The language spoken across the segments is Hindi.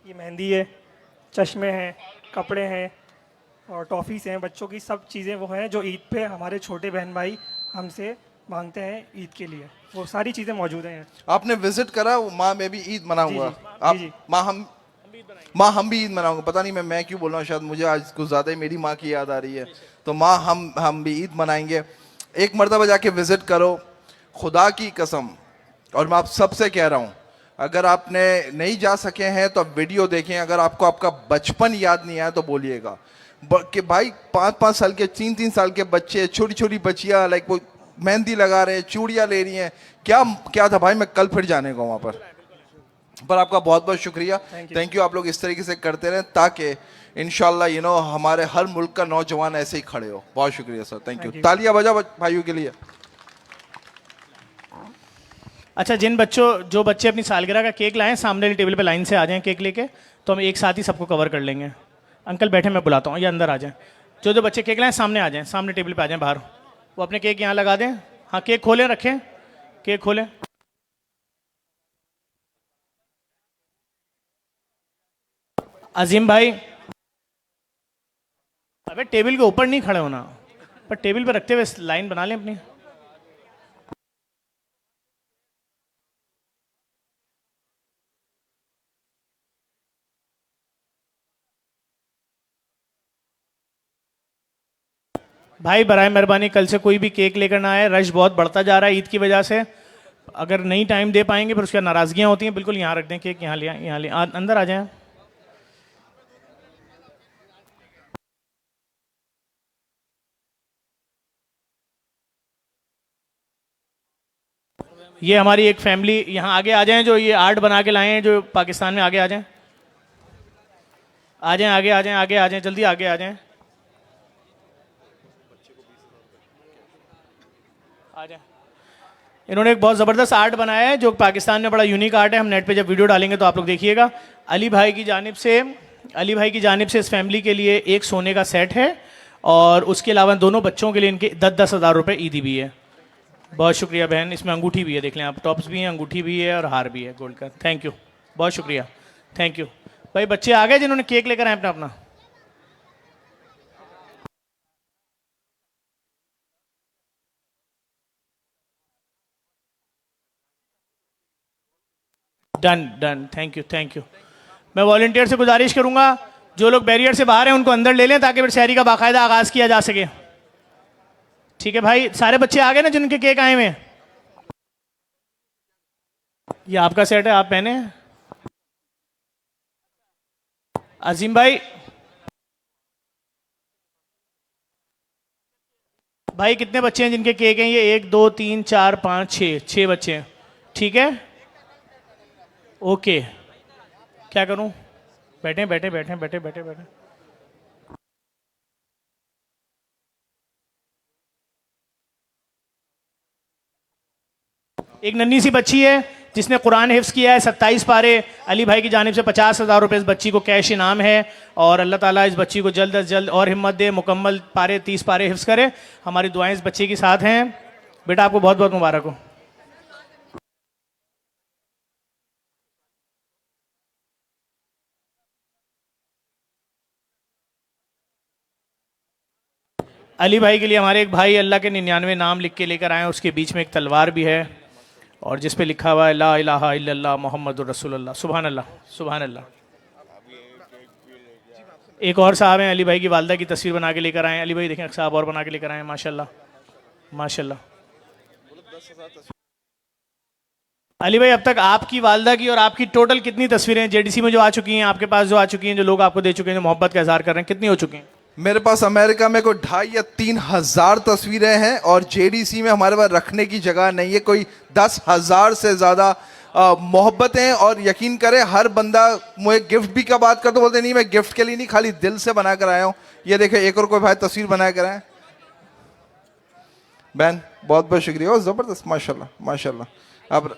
ये मेहंदी है, चश्मे हैं, कपड़े हैं और टॉफ़ीज़ हैं, बच्चों की सब चीज़ें वो हैं जो ईद पे हमारे छोटे बहन भाई हमसे मांगते हैं ईद के लिए। वो सारी चीज़ें मौजूद हैं। आपने विजिट करा? माँ मैं भी ईद जी मनाऊंगा। जी जी आप जी। माँ हम भी ईद मनाऊंगा। पता नहीं मैं क्यों बोल रहा हूँ, शायद मुझे आज कुछ ज्यादा ही मेरी माँ की याद आ रही है। तो माँ हम भी ईद मनाएंगे। एक मर्तबा जाके विजिट करो, खुदा की कसम। और मैं आप सबसे कह रहा हूँ, अगर आपने नहीं जा सके हैं तो आप वीडियो देखें। अगर आपको आपका बचपन याद नहीं आया तो बोलिएगा कि भाई 5-5 साल के, 3-3 साल के बच्चे, छोटी छोटी बच्चियां, लाइक वो मेहंदी लगा रहे हैं, चूड़ियां ले रही हैं। क्या क्या था भाई, मैं कल फिर जाने को वहां पर आपका बहुत बहुत शुक्रिया। Thank you. Thank you. आप लोग इस तरीके से करते रहें ताकि इंशाल्लाह हमारे हर मुल्क का नौजवान ऐसे ही खड़े हो। बहुत शुक्रिया sir, thank you. Thank you. तालियां बजा भाइयों के लिए। अच्छा, जो बच्चे अपनी सालगिरह का केक लाएं सामने वाली टेबल पे लाइन से आ जाएं केक लेके, तो हम एक साथ ही सबको कवर कर लेंगे। अंकल बैठे, मैं बुलाता हूँ, ये अंदर आ जाएं। जो जो बच्चे केक लाएं सामने आ जाएं, सामने टेबल पे आ जाएं बाहर। वो अपने केक यहाँ लगा दें। हाँ, केक खोलें, रखें, केक खोलें। अजीम भाई, अबे टेबल के ऊपर नहीं खड़े होना, पर टेबल पे रखते हुए लाइन बना लें अपनी। भाई बराए मेहरबानी कल से कोई भी केक लेकर ना आए, रश बहुत बढ़ता जा रहा है ईद की वजह से। अगर नहीं टाइम दे पाएंगे फिर उसके बाद नाराजगियां होती हैं। बिल्कुल यहाँ रख दें केक, यहाँ लिया, यहाँ लिया, अंदर आ जाएं। ये हमारी एक फैमिली यहाँ आगे आ जाएं, जो ये आर्ट बना के लाए हैं जो पाकिस्तान में। आगे आ जाएं, आ जाएं, आगे आ जाएं, आगे आ जाएं, जल्दी आगे आ जाएं, आ जाएं। इन्होंने एक बहुत ज़बरदस्त आर्ट बनाया है जो पाकिस्तान में बड़ा यूनिक आर्ट है। हम नेट पे जब वीडियो डालेंगे तो आप लोग देखिएगा। अली भाई की जानिब से अली भाई की जानिब से इस फैमिली के लिए एक सोने का सेट है और उसके अलावा दोनों बच्चों के लिए इनके 10-10 हज़ार रुपये ईदी भी है। बहुत शुक्रिया बहन। इसमें अंगूठी भी है, देख लें आप, टॉप्स भी हैं, अंगूठी भी है और हार भी है गोल्ड का। थैंक यू, बहुत शुक्रिया, थैंक यू। भाई बच्चे आ गए जिन्होंने केक लेकर आए अपना अपना। Done done, thank you, thank you. मैं वॉलंटियर से गुजारिश करूंगा जो लोग बैरियर से बाहर हैं उनको अंदर ले लें ताकि फिर शहरी का बाकायदा आगाज किया जा सके। ठीक है भाई, सारे बच्चे आ गए ना जिनके केक आए हुए हैं? ये आपका सेट है, आप पहने। अजीम भाई, भाई कितने बच्चे हैं जिनके केक हैं? ये 1 2 3 4 5 6, 6 बच्चे हैं। ठीक है, ओके। क्या करूं? बैठे बैठे बैठे बैठे बैठे बैठे। एक नन्ही सी बच्ची है जिसने कुरान हिफ्स किया है 27 पारे। अली भाई की जानिब से 50,000 रुपये इस बच्ची को कैश इनाम है। और अल्लाह ताला इस बच्ची को जल्द अज जल्द और हिम्मत दे, मुकम्मल पारे 30 पारे हिफ्स करे। हमारी दुआएं इस बच्चे के साथ हैं। बेटा आपको बहुत बहुत मुबारक हो। अली भाई के लिए हमारे एक भाई अल्लाह के 99 नाम लिख के लेकर आए हैं। उसके बीच में एक तलवार भी है और जिस पे लिखा हुआ है ला इलाहा इल्लल्लाह मोहम्मदुर रसूलुल्लाह, सुभान अल्लाह, सुभान अल्लाह। एक और साहब हैं अली भाई की वालदा की तस्वीर बना के लेकर आए हैं। अली भाई देखें, एक साहब और बना के लेकर आए हैं, माशाल्लाह माशाल्लाह। अली भाई अब तक आपकी वालदा की और आपकी टोटल कितनी तस्वीरें जेडीसी में जो आ चुकी हैं, आपके पास जो आ चुकी हैं, जो लोग आपको दे चुके हैं, जो मोहब्बत का इजहार कर रहे हैं, कितनी हो चुकी हैं? मेरे पास अमेरिका में कोई 2,500 या 3,000 तस्वीरें हैं और जेडीसी में हमारे पास रखने की जगह नहीं है। कोई 10,000 से ज्यादा मोहब्बतें। और यकीन करें, हर बंदा मुझे गिफ्ट भी का बात करते बोलते नहीं मैं गिफ्ट के लिए नहीं, खाली दिल से बना कर आया हूँ। ये देखे, एक और कोई भाई तस्वीर बना कर आए। बहन बहुत बहुत शुक्रिया, और जबरदस्त, माशाल्लाह माशाल्लाह। अब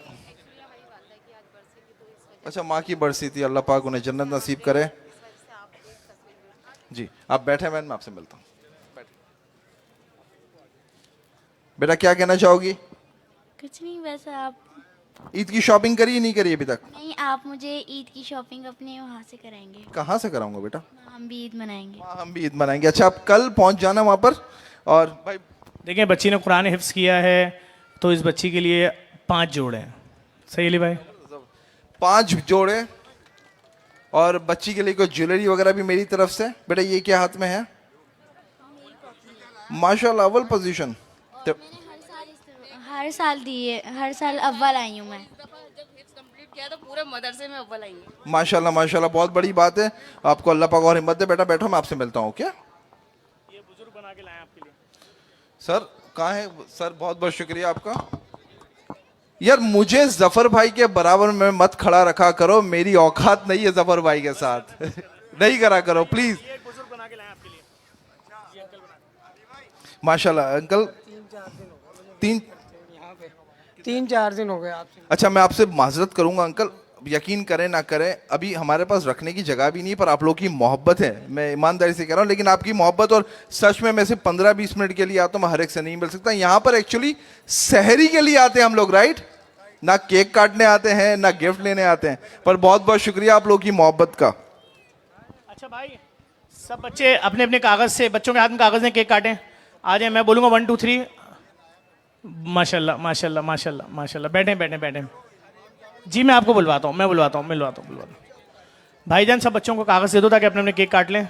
अच्छा, माँ की बरसी थी, अल्लाह पाक उन्हें जन्नत नसीब करे। जी आप बैठे, बहन मैं आपसे मिलता हूँ। बेटा क्या कहना चाहोगी? कुछ नहीं, वैसे आप ईद की शॉपिंग करी नहीं करी अभी तक? नहीं, आप मुझे ईद की शॉपिंग अपने वहाँ से कराएंगे। कहाँ से कराऊंगा बेटा? हम भी ईद मनाएंगे। हाँ, हम भी ईद मनाएंगे। अच्छा, आप कल पहुंच जाना वहाँ पर। और भाई देखिए बच्ची ने कुरान हिफ्स किया है तो इस बच्ची के लिए 5 जोड़े हैं। सही अली भाई? 5 जोड़े। और बच्ची के लिए कोई ज्वेलरी वगैरह भी मेरी तरफ से। बेटा ये क्या हाथ में है? माशाल्लाह, अव्वल पोजीशन। तो हर साल दिए, हर साल अव्वल आई हूँ मैं। जब हिफ्स कंप्लीट किया तो पूरे मदरसे में अव्वल आएंगे। माशाल्लाह माशाल्लाह, बहुत बड़ी बात है। आपको अल्लाह पाक और हिम्मत दे। बेटा बैठो, मैं आपसे मिलता हूँ। क्या ये बुजुर्ग बना के लाए आपके लिए। सर कहाँ है सर? बहुत बहुत शुक्रिया आपका। यार मुझे जफर भाई के बराबर में मत खड़ा रखा करो, मेरी औकात नहीं है जफर भाई के साथ। नहीं करा करो प्लीज। ये एक बुजुर्ग बना के लाए आपके लिए। माशाल्लाह अंकल। 3-4 दिन हो गए आपसे। अच्छा, मैं आपसे माजरत करूंगा अंकल, यकीन करें ना करें, अभी हमारे पास रखने की जगह भी नहीं, पर आप लोग की मोहब्बत है, मैं ईमानदारी से कह रहा हूँ। लेकिन आपकी मोहब्बत और सच में मैं सिर्फ 15-20 मिनट के लिए आता हूँ, मैं हर एक से नहीं मिल सकता। यहाँ पर एक्चुअली सहरी के लिए आते हैं हम लोग, राइट? ना केक काटने आते हैं, ना गिफ्ट लेने आते हैं। पर बहुत बहुत शुक्रिया आप लोग की मोहब्बत का। अच्छा भाई, सब बच्चे अपने अपने कागज से, बच्चों के हाथ में कागज में केक काटें। आ जाए, मैं बोलूंगा 1 2 3। माशाल्लाह माशाल्लाह माशाल्लाह माशाल्लाह। बैठे बैठे बैठे। जी मैं आपको बुलवाता हूँ, मैं बुलवाता हूँ, मिलवाता हूँ। भाईजान सब बच्चों को कागज दे दो ताकि अपने अपने केक काट लें।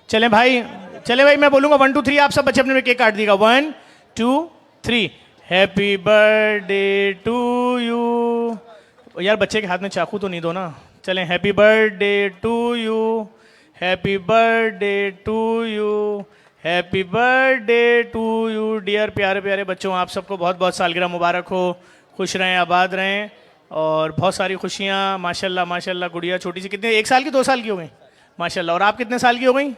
चले भाई, चले भाई, मैं बोलूंगा 1 2 3, आप सब बच्चे अपने में केक काट दिएगा। 1 2 3। Happy birthday to you. यार बच्चे के हाथ में चाकू तो नहीं दो ना। चलें, happy birthday to you, happy birthday to you, happy birthday to you. Dear प्यारे प्यारे बच्चों, आप सबको बहुत बहुत सालगिरह मुबारक हो। खुश रहें, आबाद रहें और बहुत सारी खुशियाँ। माशाल्लाह माशाल्लाह। गुड़िया छोटी सी कितने, 1 साल की 2 साल की हो गई? माशाल्लाह। और आप कितने साल की हो गई?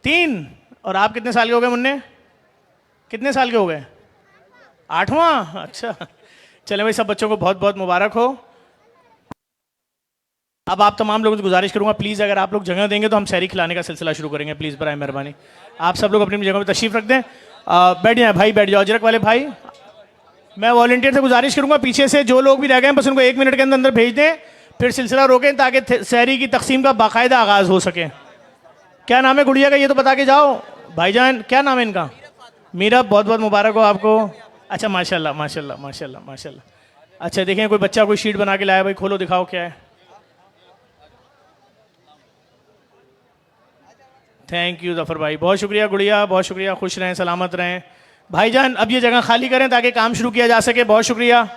3। और आप कितने साल के हो गए मुन्ने? कितने साल के हो गए? 8वां। अच्छा, चले भाई, सब बच्चों को बहुत बहुत मुबारक हो। अब आप तमाम लोगों से गुजारिश करूंगा, प्लीज़ अगर आप लोग जगह देंगे तो हम सहरी खिलाने का सिलसिला शुरू करेंगे। प्लीज़ बराए मेहरबानी आप सब लोग अपनी अपनी जगह पर तशरीफ़ रख दें। बैठ जाए भाई, बैठ जाओ। अजरक वाले भाई, मैं वॉलंटियर से गुजारिश करूंगा पीछे से जो लोग भी रह गए बस उनको 1 मिनट के अंदर अंदर भेज दें, फिर सिलसिला रोकें ताकि सहरी की तकसीम का बाकायदा आगाज़ हो सके। क्या नाम है गुड़िया का, ये तो बता के जाओ भाईजान, क्या नाम है इनका? मीरा, बहुत बहुत मुबारक हो आपको। अच्छा माशाल्लाह माशाल्लाह माशाल्लाह माशाल्लाह। अच्छा देखें, कोई बच्चा कोई शीट बना के लाया, भाई खोलो दिखाओ क्या है। थैंक यू जफर भाई, बहुत शुक्रिया। गुड़िया बहुत शुक्रिया, खुश रहें, सलामत रहें। भाईजान अब ये जगह खाली करें ताकि काम शुरू किया जा सके। बहुत शुक्रिया।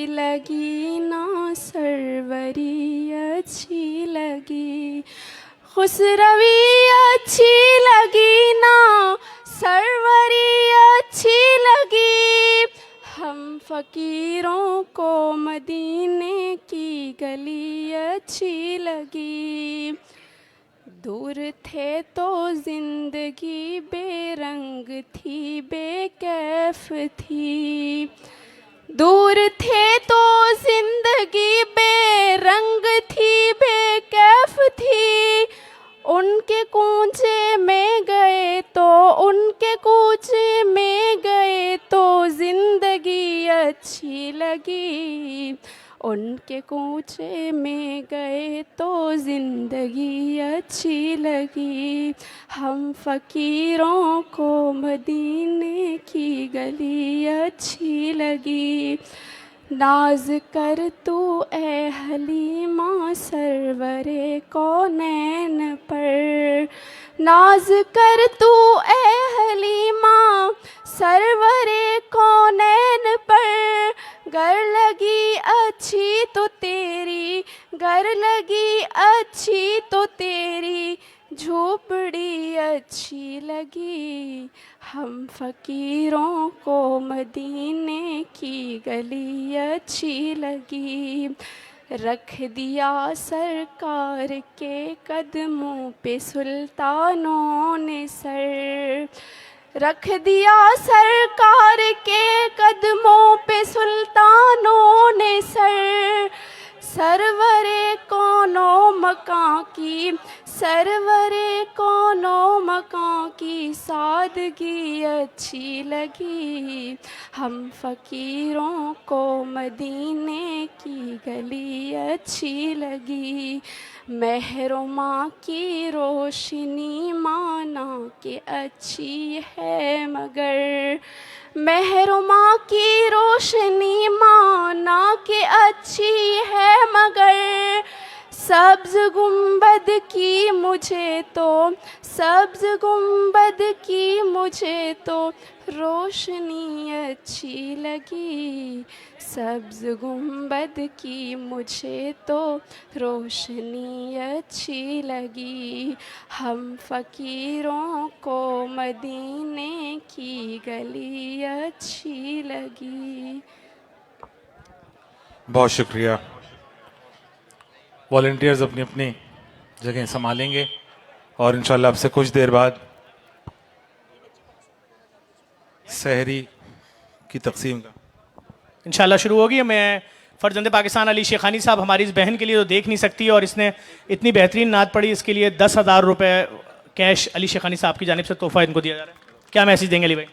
लगी ना सरवरी अच्छी लगी, खुसरवी अच्छी लगी ना सरवरी अच्छी लगी, हम फ़कीरों को मदीने की गली अच्छी लगी। दूर थे तो ज़िंदगी बेरंग थी, बेकैफ थी। दूर थे तो ज़िंदगी बेरंग थी, बेकैफ थी। उनके कूचे में गए तो, उनके कूचे में गए तो ज़िंदगी अच्छी लगी। उनके कूचे में गए तो ज़िंदगी अच्छी लगी। हम फ़कीरों को मदीने की गली अच्छी लगी। नाज कर तू ए हलीमा सरवरे कौनैन पर। नाज कर तू ए हलीमा सरवरे कौनैन पर। गर लगी अच्छी तो तेरी, गर लगी अच्छी तो तेरी झोपड़ी अच्छी लगी। हम फ़कीरों को मदीने की गली अच्छी लगी। रख दिया सरकार के कदमों पे सुल्तानों ने सर। रख दिया सरकार के कदमों पे सुल्तानों ने सर। सरवरे कौनो मकां की, सरवरे कौनो मकां की सादगी अच्छी लगी। हम फ़कीरों को मदीने की गली अच्छी लगी। महरुमा की रोशनी माना के अच्छी है मगर। महरुमा की रोशनी माना के अच्छी है मगर। सब्ज़ गुंबद की मुझे तो, सब्ज़ गुंबद की मुझे तो रोशनी अच्छी लगी। सब्ज़ गुंबद की मुझे तो रोशनी अच्छी लगी। हम फ़कीरों को मदीने की गली अच्छी लगी। बहुत शुक्रिया। वॉलंटियर्स अपनी अपनी जगह संभालेंगे और इंशाल्लाह आपसे कुछ देर बाद सहरी की तकसीम का इंशाल्लाह शुरू होगी। मैं फर्जंद पाकिस्तान अली शेखानी साहब, हमारी इस बहन के लिए तो देख नहीं सकती और इसने इतनी बेहतरीन नात पढ़ी, इसके लिए 10,000 रुपये कैश अली शेखानी साहब की जानिब से तोहफा इनको दिया जा रहा है। क्या मैसेज देंगे अली भाई?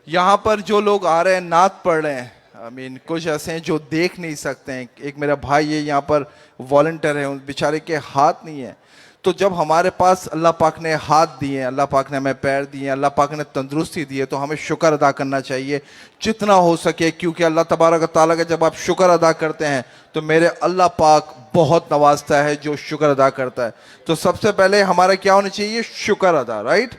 यहाँ पर जो लोग आ रहे हैं नात पढ़ रहे हैं, आई मीन कुछ ऐसे हैं जो देख नहीं सकते हैं। एक मेरा भाई है यहाँ पर वॉलंटियर है, उन बेचारे के हाथ नहीं है। तो जब हमारे पास अल्लाह पाक ने हाथ दिए, अल्लाह पाक ने हमें पैर दिए, अल्लाह पाक ने तंदुरुस्ती दी है, तो हमें शुक्र अदा करना चाहिए जितना हो सके। क्योंकि अल्लाह तबारक व तआला का जब आप शुक्र अदा करते हैं तो मेरे अल्लाह पाक बहुत नवाजता है जो शुक्र अदा करता है। तो सबसे पहले हमारा क्या होना चाहिए? शुक्र अदा, right?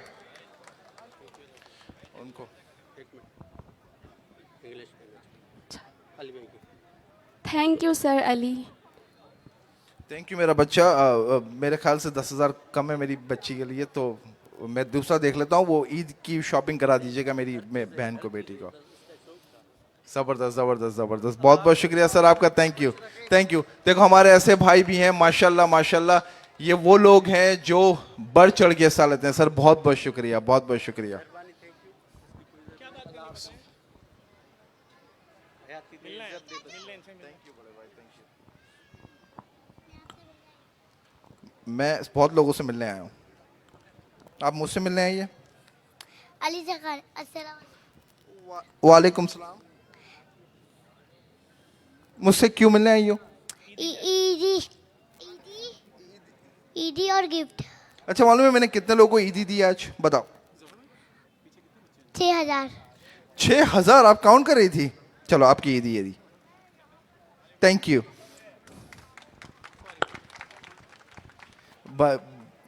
Thank you sir Ali. Thank you मेरा बच्चा। मेरे ख्याल से 10,000 कम है मेरी बच्ची के लिए, तो मैं दूसरा देख लेता हूँ। वो ईद की शॉपिंग करा दीजिएगा मेरी बहन को, बेटी को। ज़बरदस्त ज़बरदस्त ज़बरदस्त, बहुत बहुत शुक्रिया सर आपका। Thank you thank you. देखो हमारे ऐसे भाई भी हैं माशाल्लाह माशाल्लाह, ये वो लोग हैं जो बढ़ चढ़ के हिस्सा लेते हैं। सर बहुत बहुत शुक्रिया, बहुत बहुत शुक्रिया। मैं बहुत लोगों से मिलने आया हूँ, आप मुझसे मिलने आइए। अली जखान, अस्सलाम। वालेकुम सलाम। मुझसे क्यों मिलने आई हो? ईदी ईदी और गिफ्ट। अच्छा, मालूम है मैंने कितने लोगों को ईदी दी आज? बताओ। 6,000। 6,000 आप काउंट कर रही थी? चलो आपकी ईदी ये दी। Thank you.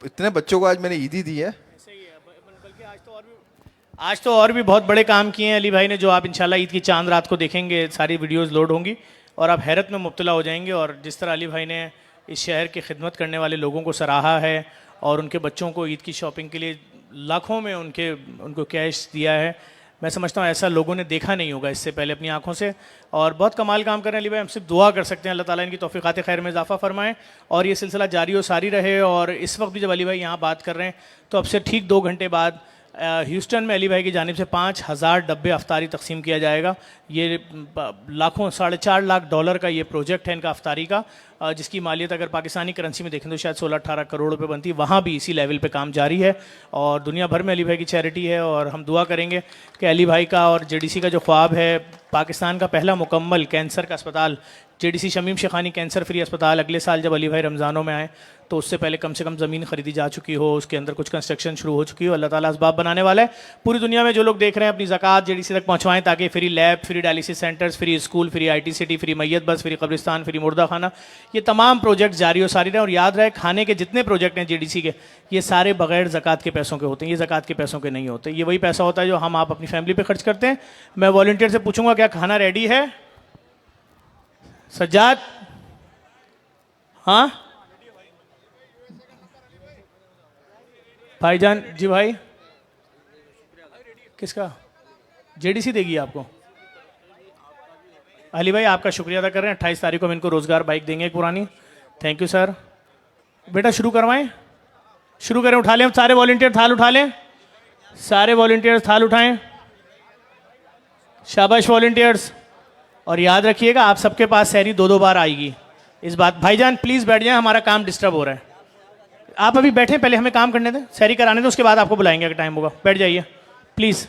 इतने बच्चों को आज मैंने ईदी दी है। आज तो और भी बहुत बड़े काम किए हैं अली भाई ने, जो आप इंशाल्लाह ईद की चांद रात को देखेंगे। सारी वीडियोस लोड होंगी और आप हैरत में मुब्तला हो जाएंगे। और जिस तरह अली भाई ने इस शहर की खिदमत करने वाले लोगों को सराहा है और उनके बच्चों को ईद की शॉपिंग के लिए लाखों में उनको कैश दिया है, मैं समझता हूँ ऐसा लोगों ने देखा नहीं होगा इससे पहले अपनी आंखों से, और बहुत कमाल काम कर रहे हैं अली भाई। हम सिर्फ दुआ कर सकते हैं अल्लाह ताला इनकी तौफीक़ात खैर में इजाफा फरमाएं और ये सिलसिला जारी और सारी रहे। और इस वक्त भी जब अली भाई यहाँ बात कर रहे हैं तो अब से ठीक 2 घंटे बाद ह्यूस्टन में अली भाई की जानिब से 5000 डब्बे अफ्तारी तकसीम किया जाएगा। ये लाखों $4.5 लाख का ये प्रोजेक्ट है इनका अफ्तारी का, जिसकी मालियत अगर पाकिस्तानी करेंसी में देखें तो शायद 16-18 करोड़ रुपए बनती है। वहाँ भी इसी लेवल पे काम जारी है और दुनिया भर में अली भाई की चैरिटी है। और हम दुआ करेंगे कि अली भाई का और JDC का जो ख्वाब है, पाकिस्तान का पहला मुकम्मल कैंसर का अस्पताल, JDC Shamim Shekhani cancer free अस्पताल, अगले साल जब अली भाई रमज़ानों में आए तो उससे पहले कम से कम ज़मीन खरीदी जा चुकी हो, उसके अंदर कुछ कंस्ट्रक्शन शुरू हो चुकी हो। अल्लाह ताला असबाब बनाने वाला है। पूरी दुनिया में जो लोग देख रहे हैं अपनी ज़कात JDC तक पहुँचवाएँ ताकि free lab, free dialysis centres, free school, free IT city, free मैयत बस, फ्री कब्रिस्तान, फ्री मुर्दा खाना, ये तमाम प्रोजेक्ट जारी और सारी रहें। और याद रहे खाने के जितने प्रोजेक्ट हैं JDC के, ये सारे बगैर ज़कात के पैसों के होते हैं, ये ज़कात के पैसों के नहीं होते। ये वही पैसा होता है जो हम आप अपनी फैमिली पर खर्च करते हैं। मैं वॉलंटियर से पूछूंगा क्या खाना रेडी है? सज्जाद, हाँ भाईजान जी, भाई किसका? JDC देगी आपको? अली भाई आपका शुक्रिया अदा कर रहे हैं। 28 तारीख को हम इनको रोज़गार बाइक देंगे एक पुरानी। Thank you sir. बेटा शुरू करवाएं, शुरू करें। उठा लें सारे वॉलंटियर, थाल उठा लें, सारे वॉलंटियर्स थाल उठाएं। शाबाश वॉलंटियर्स। और याद रखिएगा आप सबके पास सहरी 2-2 बार आएगी। इस बात भाईजान प्लीज़ बैठ जाएं, हमारा काम डिस्टर्ब हो रहा है। आप अभी बैठें, पहले हमें काम करने दें, सहरी कराने दें, उसके बाद आपको बुलाएंगे अगर टाइम होगा। बैठ जाइए प्लीज़।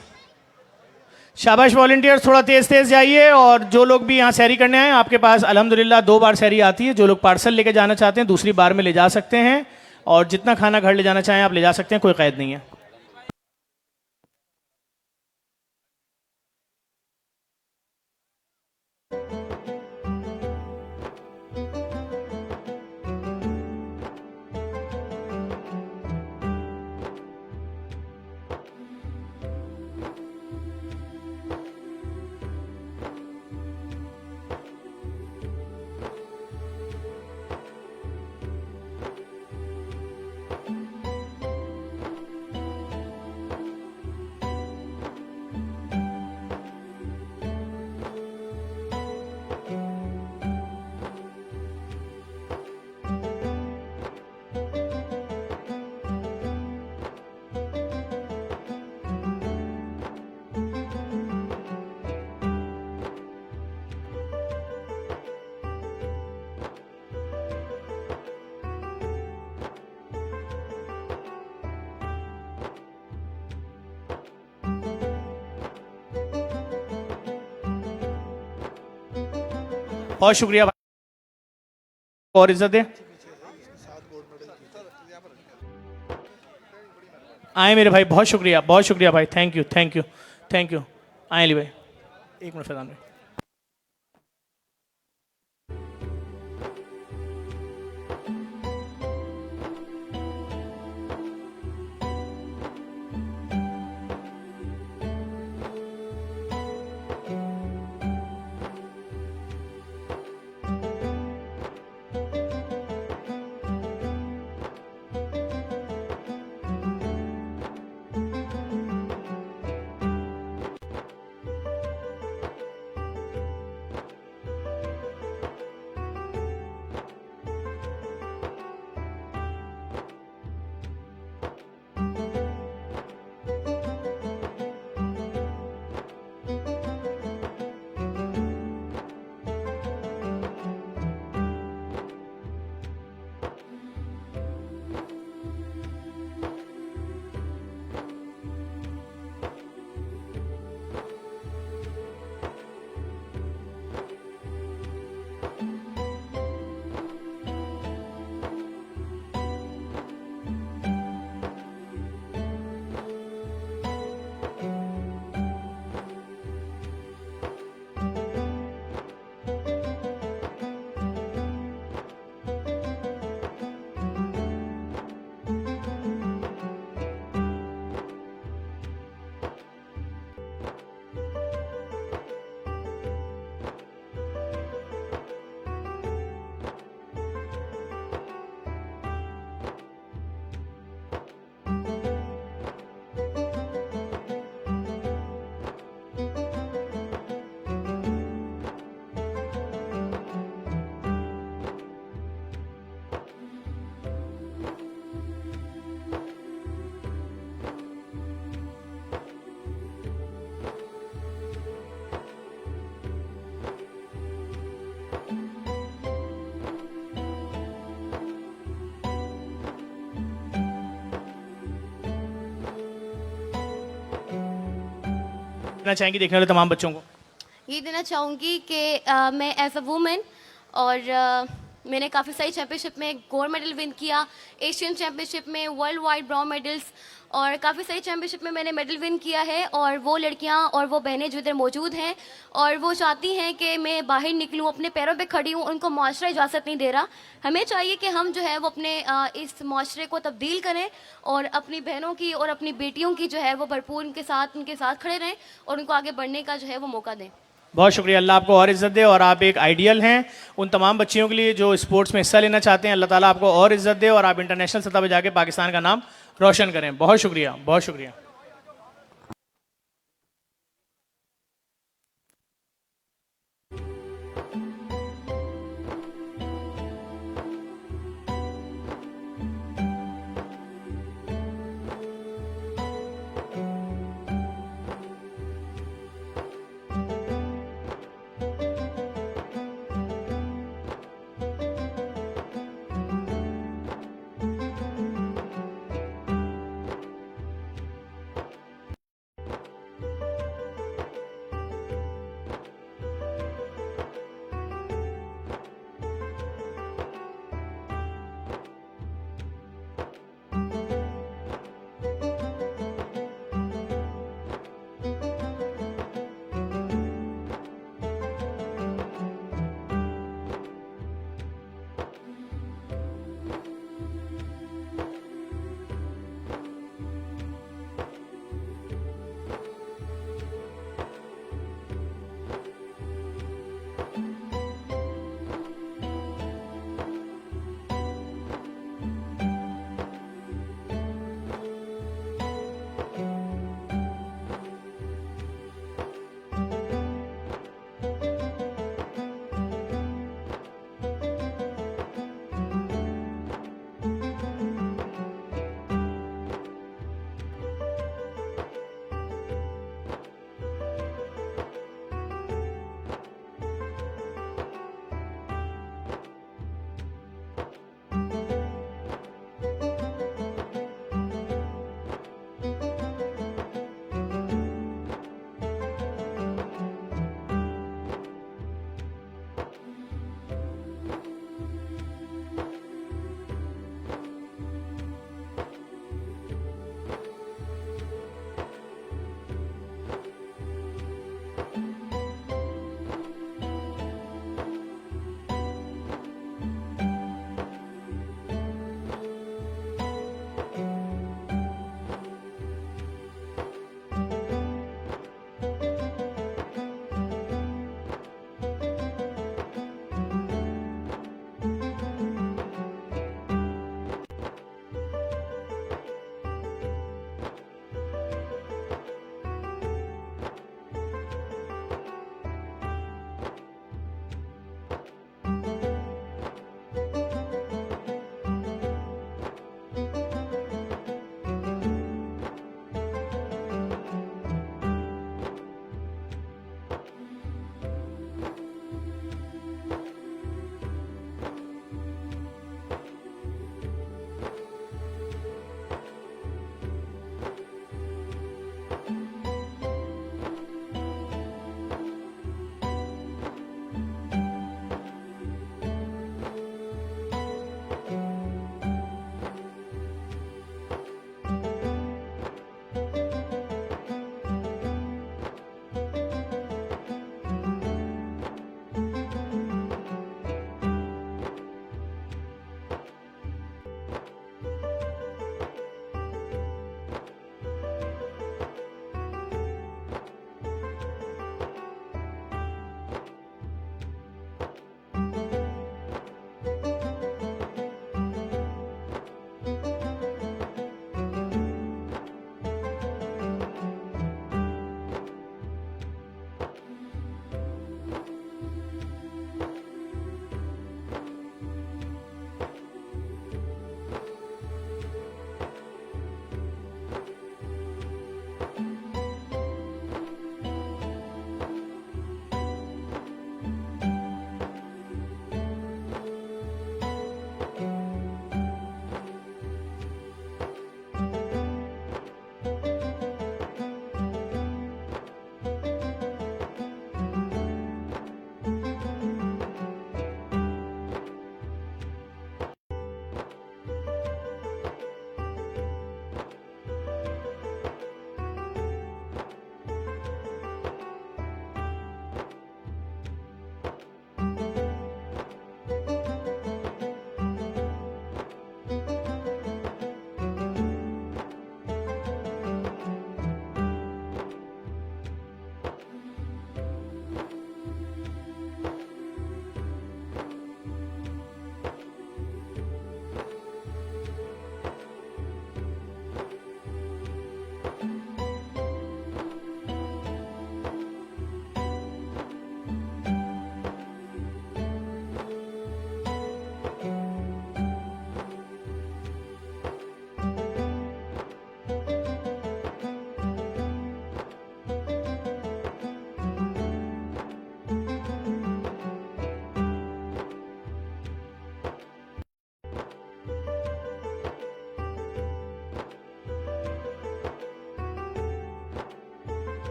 शाबाश वॉलंटियर्स, थोड़ा तेज़ तेज़ जाइए। और जो लोग भी यहाँ सहरी करने आए, आपके पास अल्हम्दुलिल्लाह 2 बार सहरी आती है। जो लोग पार्सल लेके जाना चाहते हैं दूसरी बार में ले जा सकते हैं, और जितना खाना घर ले जाना चाहें आप ले जा सकते हैं, कोई क़ैद नहीं है। बहुत शुक्रिया भाई, और इज्जत दें। आए मेरे भाई, बहुत शुक्रिया भाई। Thank you thank you thank you. आए अली भाई, 1 मिनट फैजान भाई। देना चाहेंगी देखने वाले तमाम बच्चों को? ये देना चाहूँगी कि मैं एज अ वुमेन और मैंने काफ़ी सारी चैम्पियनशिप में गोल्ड मेडल विन किया, एशियन चैम्पियनशिप में वर्ल्ड वाइड ब्रॉन्ज मेडल्स और काफ़ी सारी चैम्पियनशिप में मैंने मेडल विन किया है। और वो लड़कियां और वो बहनें जो इधर मौजूद हैं और वो चाहती हैं कि मैं बाहर निकलूं, अपने पैरों पे खड़ी हूं, उनको माशरा इजाज़त नहीं दे रहा। हमें चाहिए कि हम जो है वो अपने इस माशरे को तब्दील करें और अपनी बहनों की और अपनी बेटियों की जो है वो भरपूर उनके साथ खड़े रहें और उनको आगे बढ़ने का जो है वो मौका दें। बहुत शुक्रिया, अल्लाह आपको और इज़्ज़त दे। और आप एक आइडियल हैं उन तमाम बच्चियों के लिए जो स्पोर्ट्स में हिस्सा लेना चाहते हैं। अल्लाह ताला आपको और इज़्ज़त दे और आप इंटरनेशनल सतह पर जाके पाकिस्तान का नाम रोशन करें। बहुत शुक्रिया, बहुत शुक्रिया।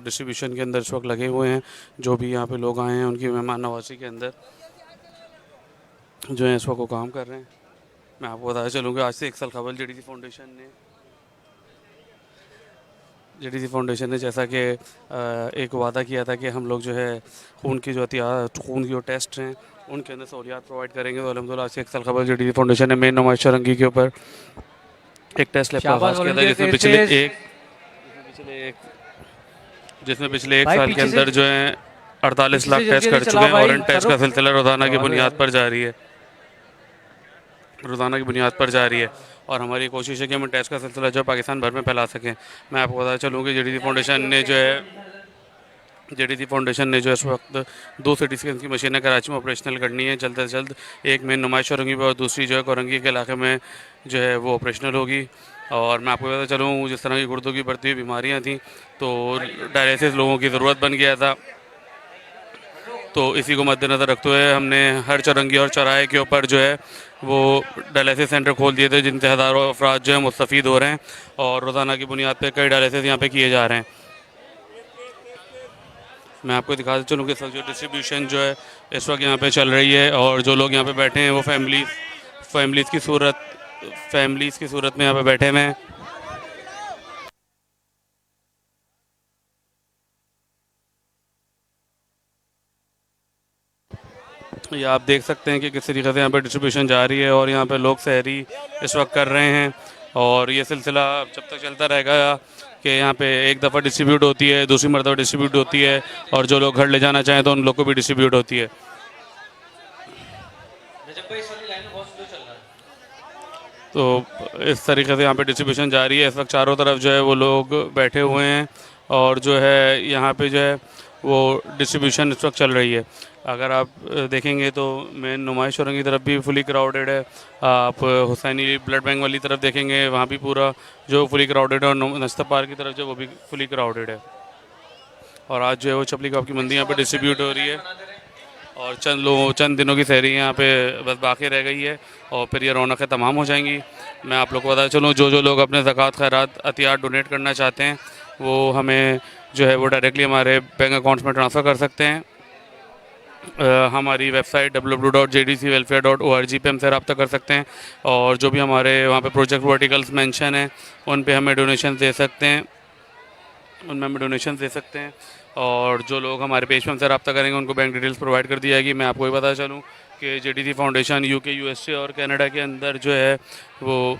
डिस्ट्रीब्यूशन के अंदर इस वक्त लगे हुए हैं। जो भी यहाँ पे लोग आए हैं उनकी मेहमान नवाजी के अंदर जो है इस वक्त वो काम कर रहे हैं। मैं आपको बताया चलूँगा आज से 1 साल कबल JDC फाउंडेशन ने जैसा कि एक वादा किया था कि हम लोग जो है खून की जो टेस्ट हैं उनके अंदर सहूलियात प्रोवाइड करेंगे। तो अल्हम्दुलिल्लाह आज से 1 साल कबल JDC फाउंडेशन ने मेन नुमाइश चौरंगी के ऊपर एक टेस्ट लैब का आगाज़ किया था, जिसमें पिछले एक साल के अंदर जो है 48 लाख टेस्ट कर चुके हैं और इन टेस्ट का सिलसिला रोज़ाना की बुनियाद पर जारी है और हमारी कोशिश है कि हम टेस्ट का सिलसिला जो पाकिस्तान भर में फैला सकें। मैं आपको बताना चलूँ कि JDC फाउंडेशन ने जो इस वक्त 2 CT स्कैन की मशीनें कराची में ऑपरेशनल करनी है जल्द से जल्द। एक मेन नुमाइश चौरंगी पर और दूसरी जो है कोरंगी के इलाके में जो है वो ऑपरेशनल होगी। और मैं आपको बताता चलूँ जिस तरह की गुर्दों की बढ़ती हुई बीमारियाँ थी तो डायलिसिस लोगों की ज़रूरत बन गया था। तो इसी को मद्देनज़र रखते हुए हमने हर चौरंगी और चौराहे के ऊपर जो है वो डायलिसिस सेंटर खोल दिए थे जिनसे हज़ारों अफराद जो है मुस्तफ़ीद हो रहे हैं और रोज़ाना की बुनियाद पर कई डायलिसिस यहाँ पे किए जा रहे हैं। मैं आपको दिखाता चलूँ कि जो डिस्ट्रीब्यूशन जो है इस वक्त यहाँ पे चल रही है और जो लोग यहाँ पे बैठे हैं वो फैमिलीज़ की सूरत में यहाँ पे बैठे हुए हैं। ये आप देख सकते हैं कि किस तरीके से यहाँ पे डिस्ट्रीब्यूशन जारी है और यहाँ पे लोग सहरी इस वक्त कर रहे हैं और ये सिलसिला जब तक चलता रहेगा कि यहाँ पे एक दफ़ा डिस्ट्रीब्यूट होती है, दूसरी मरतबा डिस्ट्रीब्यूट होती है और जो लोग घर ले जाना चाहें तो उन लोग को भी डिस्ट्रीब्यूट होती है। तो इस तरीके से यहाँ पे डिस्ट्रीब्यूशन जारी है। इस वक्त चारों तरफ जो है वो लोग बैठे हुए हैं और जो है यहाँ पे जो है वो डिस्ट्रीब्यूशन इस वक्त चल रही है। अगर आप देखेंगे तो मेन नुमाइश चौरंगी की तरफ भी फुली क्राउडेड है। आप हुसैनी ब्लड बैंक वाली तरफ देखेंगे वहाँ भी पूरा जो फुली क्राउडेड है और नश्ता पार्क की तरफ जो वो भी फुली क्राउडेड है। और आज जो है वो चपली कबाब की मंदी यहाँ पे डिस्ट्रीब्यूट हो रही है और चंद दिनों की सहरी यहाँ पे बस बाकी रह गई है और फिर ये रौनकें तमाम हो जाएंगी। मैं आप लोग को बताता चलूँ जो लोग अपने ज़कात खैरात अतियात डोनेट करना चाहते हैं वो हमें जो है वो डायरेक्टली हमारे बैंक अकाउंट्स में ट्रांसफ़र कर सकते हैं। हमारी वेबसाइट www.jdcwelfare.org पे हमसे रब्ता कर सकते हैं और जो भी हमारे वहाँ पे प्रोजेक्ट वर्टिकल्स मेंशन हैं उन पे हमें डोनेशन दे सकते हैं और जो लोग हमारे पेज पे हमसे रब्ता करेंगे उनको बैंक डिटेल्स प्रोवाइड कर दी जाएगी। मैं आपको ये बता चलूँ कि JDC फाउंडेशन UK, USA और कनाडा के अंदर जो है वो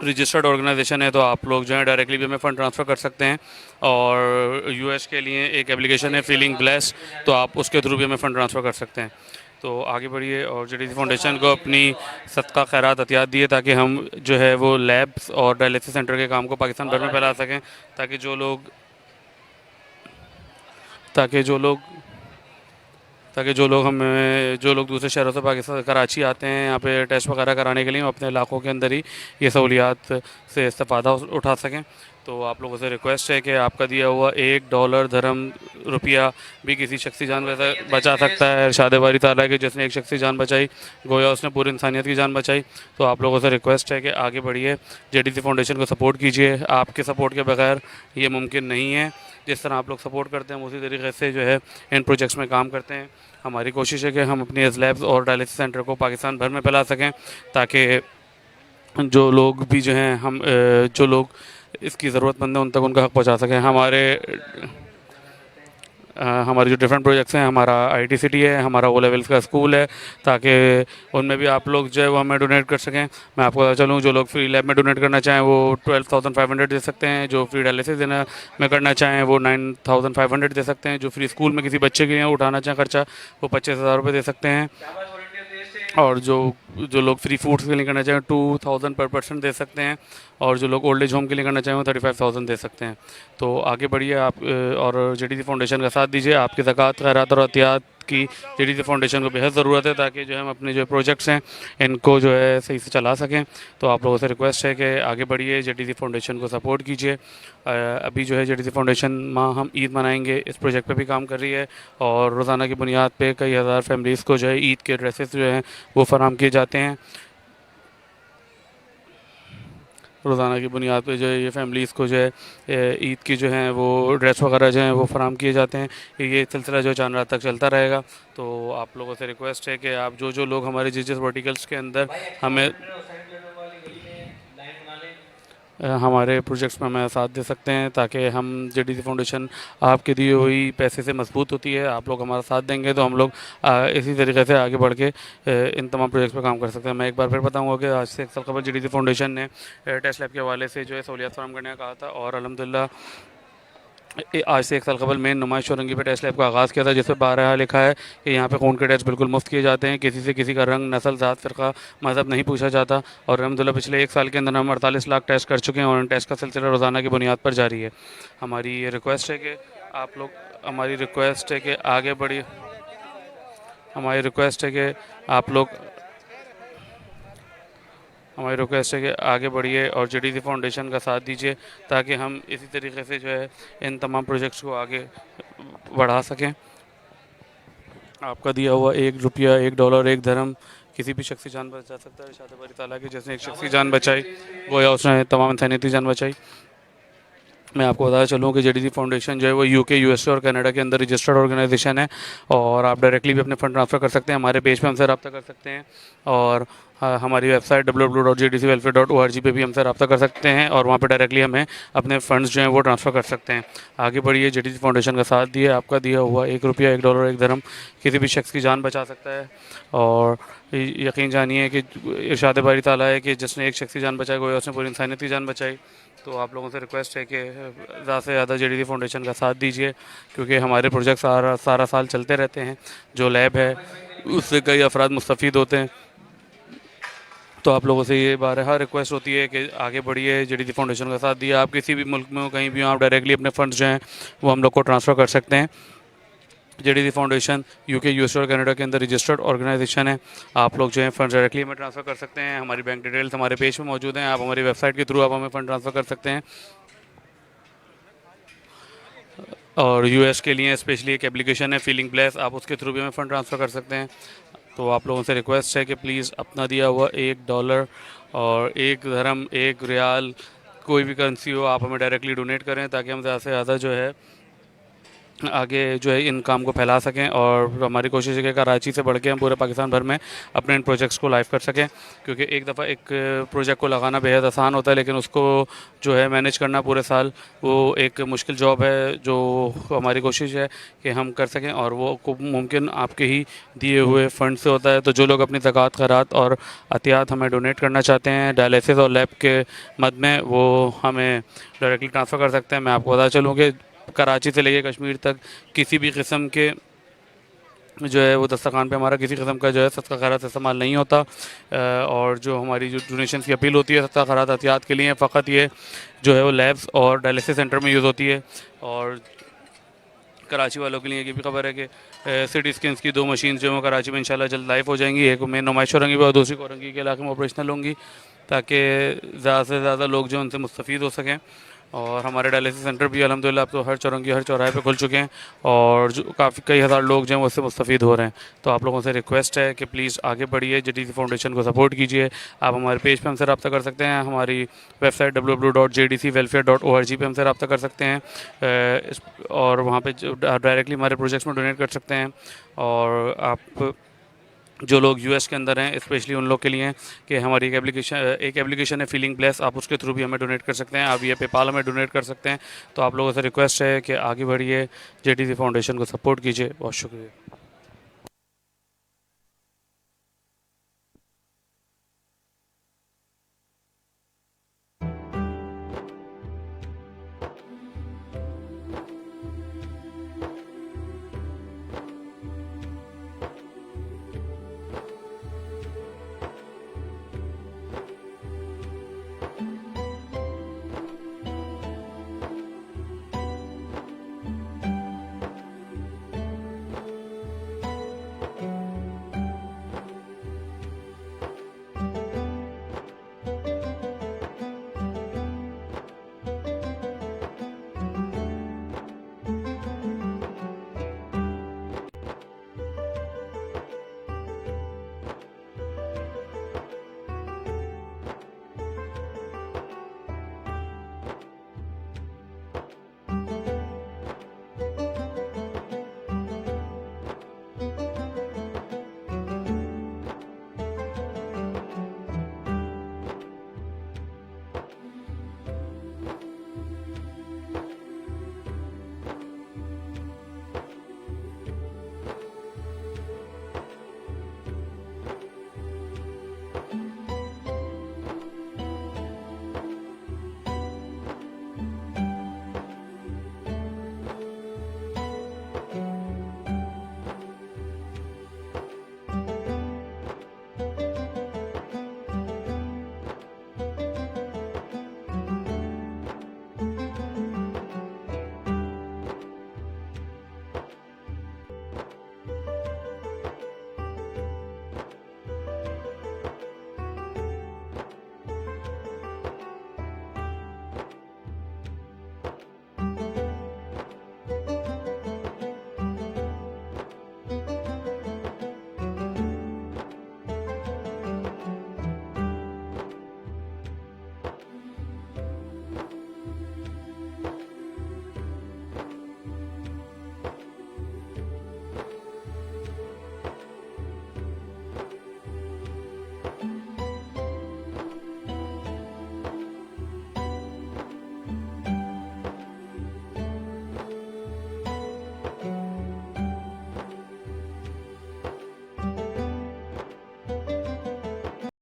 रजिस्टर्ड ऑर्गेनाइजेशन है। तो आप लोग जो है डायरेक्टली भी हमें फ़ंड ट्रांसफ़र कर सकते हैं और US के लिए एक एप्लीकेशन है फीलिंग ब्लेस्ड, तो आप उसके थ्रू भी हमें फ़ंड ट्रांसफ़र कर सकते हैं। तो आगे बढ़िए और JDC फाउंडेशन को अपनी सदका खैरात अतियात दिए ताकि हम जो है वो लैब्स और डायलिसिस सेंटर के काम को पाकिस्तान भर में फैला सकें ताकि जो लोग दूसरे शहरों से पाकिस्तान कराची आते हैं यहाँ पे टेस्ट वगैरह कराने के लिए अपने इलाकों के अंदर ही ये सहूलियात से इस्तेफ़ादा उठा सकें। तो आप लोगों से रिक्वेस्ट है कि आपका दिया हुआ $1 धर्म रुपया भी किसी शख्सी जान बचा सकता है। इरशाद बारी ताला कि जिसने एक शख्सी जान बचाई गोया उसने पूरी इंसानियत की जान बचाई। तो आप लोगों से रिक्वेस्ट है कि आगे बढ़िए, JDC फाउंडेशन को सपोर्ट कीजिए। आपके सपोर्ट के बगैर ये मुमकिन नहीं है। जिस तरह आप लोग सपोर्ट करते हैं उसी तरीके से जो है इन प्रोजेक्ट्स में काम करते हैं। हमारी कोशिश है कि हम अपने इस लैब्स और डायलिसिस सेंटर को पाकिस्तान भर में फैला सकें ताकि जो लोग भी जो हैं जो लोग इसकी ज़रूरतमंद है उन तक उनका हक़ पहुंचा सकें। हमारे जो डिफरेंट प्रोजेक्ट्स हैं, हमारा IT सिटी है, हमारा O लेवल्स का स्कूल है ताकि उनमें भी आप लोग जो है वो हमें डोनेट कर सकें। मैं आपको बता चलूँ जो लोग फ्री लैब में डोनेट करना चाहें वो 12,500 दे सकते हैं, जो फ्री डायलिसिस देना में करना चाहें वो 9,500 दे सकते हैं, जो फ्री स्कूल में किसी बच्चे के लिए उठाना चाहें खर्चा वो 25,000 रुपये दे सकते हैं और जो लोग फ्री फूड्स के लिए करना चाहें 2,000 पर पर्सन दे सकते हैं और जो लोग ओल्ड एज होम के लिए करना चाहें वो 35,000 दे सकते हैं। तो आगे बढ़िए आप और JDC फाउंडेशन का साथ दीजिए। आपकी ज़कात खैरात और अतियात की JDC फाउंडेशन को बेहद ज़रूरत है ताकि जो है हम अपने जो प्रोजेक्ट्स हैं इनको जो है सही से चला सकें। तो आप लोगों से रिक्वेस्ट है कि आगे बढ़िए, JDC फाउंडेशन को सपोर्ट कीजिए। अभी जो है JDC फाउंडेशन माँ हम ईद मनाएंगे इस प्रोजेक्ट पे भी काम कर रही है और रोज़ाना की बुनियाद पे कई हज़ार फैमिलीज़ को जो है ईद के ड्रेसेस जो हैं वो फराहम किए जाते हैं। रोज़ाना की बुनियाद पे जो है ये फैमिलीज़ को जो है ईद की जो है वो ड्रेस वगैरह जो है वो फराम किए जाते हैं। ये सिलसिला जो 4 रात तक चलता रहेगा। तो आप लोगों से रिक्वेस्ट है कि आप जो लोग हमारे जिस वर्टिकल्स के अंदर हमें हमारे प्रोजेक्ट्स में हमें साथ दे सकते हैं, ताकि हम JDC फाउंडेशन आपके दिए हुई पैसे से मजबूत होती है। आप लोग हमारा साथ देंगे तो हम लोग इसी तरीके से आगे बढ़ के इन तमाम प्रोजेक्ट्स पर काम कर सकते हैं। मैं एक बार फिर बताऊंगा कि आज से 1 साल कबल JDC फाउंडेशन ने टेस्ट लैब के हवाले से जो है सहूलियत फराहम करने का कहा था, और अल्हम्दुलिल्लाह आज से 1 साल कबल मेन नुमाइश औरंगी पे टेस्ट लैब का आगाज़ किया था, जिसमें 12 लिखा है कि यहाँ पे खून के टेस्ट बिल्कुल मुफ्त किए जाते हैं। किसी से किसी का रंग, नस्ल, ज़ात, फ़िरका, मज़हब नहीं पूछा जाता। और अल्हम्दुलिल्लाह पिछले 1 साल के अंदर हम 48 लाख टेस्ट कर चुके हैं और इन टेस्ट का सिलसिला रोज़ाना की बुनियाद पर जारी है। हमारी ये रिक्वेस्ट है कि आप लोग हमारी रिक्वेस्ट है कि आगे बढ़िए हमारी रिक्वेस्ट है कि आप लोग हमारी रिक्वेस्ट है कि आगे बढ़िए और JDC फाउंडेशन का साथ दीजिए, ताकि हम इसी तरीके से जो है इन तमाम प्रोजेक्ट्स को आगे बढ़ा सकें। आपका दिया हुआ 1 रुपया, 1 डॉलर, 1 धर्म किसी भी शख्स की जान बचा सकता है। इरशाद बारी ताला की जिसने एक शख्स की जान बचाई गोया उसने तमाम इंसानियत की जान बचाई। मैं आपको बताना चलूँ कि JDC फाउंडेशन जो है वो UK, USA और कनाडा के अंदर रजिस्टर्ड ऑर्गेनाइजेशन है, और आप डायरेक्टली भी अपने फ़ंड ट्रांसफ़र कर सकते हैं। हमारे पेज पे हमसे रब्ता कर सकते हैं, और हमारी वेबसाइट www.jdcwelfare.org पे भी हमसे रब्ता कर सकते हैं, और वहाँ पे डायरेक्टली हमें अपने फ़ंड्स जो हैं वो ट्रांसफ़र कर सकते हैं। आगे बढ़िए, JDC फाउंडेशन का साथ दिए। आपका दिया हुआ 1 रुपया, 1 डॉलर, 1 धर्म किसी भी शख्स की जान बचा सकता है। और यकीन जानिए कि इरशाद बारी ताला है कि जिसने एक शख्स की जान बचाई गोया उसने पूरी इंसानियत की जान बचाई। तो आप लोगों से रिक्वेस्ट है कि ज़्यादा से ज़्यादा JDC फाउंडेशन का साथ दीजिए, क्योंकि हमारे प्रोजेक्ट सारा साल चलते रहते हैं। जो लैब है उससे कई अफराद मुस्तफ़ीद होते हैं। तो आप लोगों से ये बारहा रिक्वेस्ट होती है कि आगे बढ़िए, JDC फाउंडेशन का साथ दिए। आप किसी भी मुल्क में हो, कहीं भी हो, आप डायरेक्टली अपने फ़ंड्स जो हैं वो हम लोग को ट्रांसफ़र कर सकते हैं। JDC फाउंडेशन UK, USA और कनाडा के अंदर रजिस्टर्ड ऑर्गेनाइजेशन है। आप लोग जो है फंड डायरेक्टली हमें ट्रांसफ़र कर सकते हैं। हमारी बैंक डिटेल्स हमारे पेज पे मौजूद हैं। आप हमारी वेबसाइट के थ्रू आप हमें फ़ंड ट्रांसफ़र कर सकते हैं। और US के लिए स्पेशली एक एप्लीकेशन है फीलिंग ब्लेस, आप उसके थ्रू भी हमें फ़ंड ट्रांसफ़र कर सकते हैं। तो आप लोगों से रिक्वेस्ट है कि प्लीज़ अपना दिया हुआ 1 डॉलर और 1 धर्म, 1 रियाल, कोई भी करेंसी हो, आप हमें डायरेक्टली डोनेट करें, ताकि हम ज़्यादा से ज़्यादा जो है आगे जो है इन काम को फैला सकें। और हमारी कोशिश है कि कराची से बढ़ के हम पूरे पाकिस्तान भर में अपने इन प्रोजेक्ट्स को लाइव कर सकें, क्योंकि एक दफ़ा एक प्रोजेक्ट को लगाना बेहद आसान होता है, लेकिन उसको जो है मैनेज करना पूरे साल वो एक मुश्किल जॉब है। जो हमारी कोशिश है कि हम कर सकें, और वो मुमकिन आपके ही दिए हुए फ़ंड से होता है। तो जो लोग अपनी ज़कात, खैरात और अतियात हमें डोनेट करना चाहते हैं डायलिसिस और लैब के मद में, वो हमें डायरेक्टली ट्रांसफ़र कर सकते हैं। मैं आपको बता चलूँ कि कराची से लेके कश्मीर तक किसी भी किस्म के जो है वो दस्तरखान पे हमारा किसी किस्म का जो है सदका खैरात इस्तेमाल नहीं होता। और जो हमारी जो डोनेशन की अपील होती है सदका खैरात अतियात के लिए, फ़कत ये जो है वो लैब्स और डायलिसिस सेंटर में यूज़ होती है। और कराची वालों के लिए ये भी खबर है कि सिटी स्कैन्स की 2 मशीन जो है कराची में इंशाल्लाह जल्द लाइव हो जाएंगी। एक में नुमाइश औरंगी और दूसरी औरंगी के इलाके में ऑपरेशनल होंगी, ताकि ज़्यादा से ज़्यादा लोग जो उनसे मुस्तफ़ीद हो सकें। और हमारे डायलिसिस सेंटर भी अल्हम्दुलिल्लाह अब तो हर चौरंगी, हर चौराहे पे खुल चुके हैं, और जो काफ़ी कई हज़ार लोग जो हैं उससे मुस्तफ़ीद हो रहे हैं। तो आप लोगों से रिक्वेस्ट है कि प्लीज़ आगे बढ़िए, JDC फाउंडेशन को सपोर्ट कीजिए। आप हमारे पेज पे हमसे रब्ता कर सकते हैं। हमारी वेबसाइट www.jdcwelfare.org पे हमसे रब्ता कर सकते हैं, और वहाँ पे डायरेक्टली हमारे प्रोजेक्ट्स में डोनेट कर सकते हैं। और आप जो लोग US के अंदर हैं, स्पेशली उन लोग के लिए कि हमारी एक एप्लीकेशन है फीलिंग ब्लेस, आप उसके थ्रू भी हमें डोनेट कर सकते हैं। आप ये पेपाल में डोनेट कर सकते हैं। तो आप लोगों से रिक्वेस्ट है कि आगे बढ़िए, JDC फाउंडेशन को सपोर्ट कीजिए। बहुत शुक्रिया।